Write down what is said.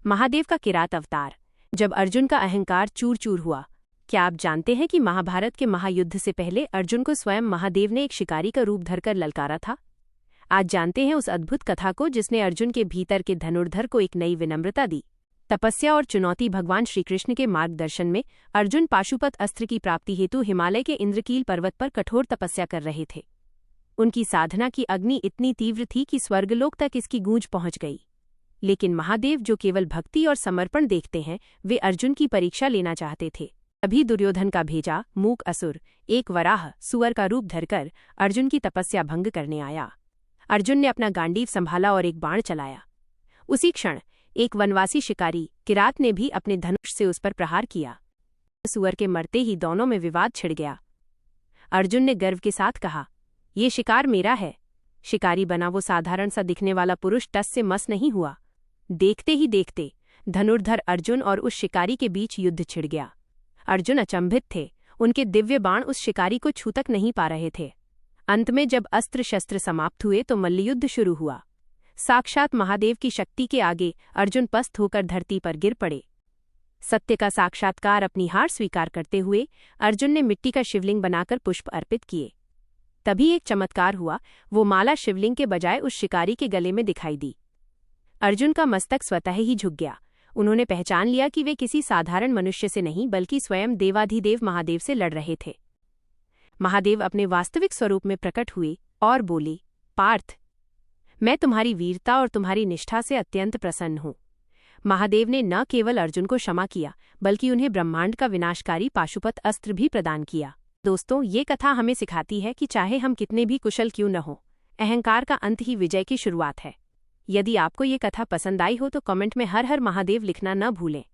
महादेव का किरात अवतार। जब अर्जुन का अहंकार चूर चूर हुआ। क्या आप जानते हैं कि महाभारत के महायुद्ध से पहले अर्जुन को स्वयं महादेव ने एक शिकारी का रूप धरकर ललकारा था। आज जानते हैं उस अद्भुत कथा को जिसने अर्जुन के भीतर के धनुर्धर को एक नई विनम्रता दी। तपस्या और चुनौती। भगवान श्रीकृष्ण के मार्गदर्शन में अर्जुन पाशुपत अस्त्र की प्राप्ति हेतु हिमालय के इंद्रकील पर्वत पर कठोर तपस्या कर रहे थे। उनकी साधना की अग्नि इतनी तीव्र थी कि स्वर्गलोक तक इसकी गूंज पहुंच गई। लेकिन महादेव, जो केवल भक्ति और समर्पण देखते हैं, वे अर्जुन की परीक्षा लेना चाहते थे। तभी दुर्योधन का भेजा मूक असुर एक वराह सुअर का रूप धरकर अर्जुन की तपस्या भंग करने आया। अर्जुन ने अपना गांडीव संभाला और एक बाण चलाया। उसी क्षण एक वनवासी शिकारी किरात ने भी अपने धनुष से उस पर प्रहार किया। सुअर के मरते ही दोनों में विवाद छिड़ गया। अर्जुन ने गर्व के साथ कहा, ये शिकार मेरा है। शिकारी बना वो साधारण सा दिखने वाला पुरुष टस से मस नहीं हुआ। देखते ही देखते धनुर्धर अर्जुन और उस शिकारी के बीच युद्ध छिड़ गया। अर्जुन अचंभित थे, उनके दिव्य बाण उस शिकारी को छू तक नहीं पा रहे थे। अंत में जब अस्त्र शस्त्र समाप्त हुए तो मल्लयुद्ध शुरू हुआ। साक्षात महादेव की शक्ति के आगे अर्जुन पस्त होकर धरती पर गिर पड़े। सत्य का साक्षात्कार अपनी हार स्वीकार करते हुए अर्जुन ने मिट्टी का शिवलिंग बनाकर पुष्प अर्पित किए। तभी एक चमत्कार हुआ। वो माला शिवलिंग के बजाय उस शिकारी के गले में दिखाई दी। अर्जुन का मस्तक स्वतः ही झुक गया। उन्होंने पहचान लिया कि वे किसी साधारण मनुष्य से नहीं बल्कि स्वयं देवाधिदेव महादेव से लड़ रहे थे। महादेव अपने वास्तविक स्वरूप में प्रकट हुए और बोले, पार्थ, मैं तुम्हारी वीरता और तुम्हारी निष्ठा से अत्यंत प्रसन्न हूँ। महादेव ने न केवल अर्जुन को क्षमा किया बल्कि उन्हें ब्रह्मांड का विनाशकारी पाशुपत अस्त्र भी प्रदान किया। दोस्तों, ये कथा हमें सिखाती है कि चाहे हम कितने भी कुशल क्यों न हो, अहंकार का अंत ही विजय की शुरुआत है। यदि आपको ये कथा पसंद आई हो तो कमेंट में हर हर महादेव लिखना न भूलें।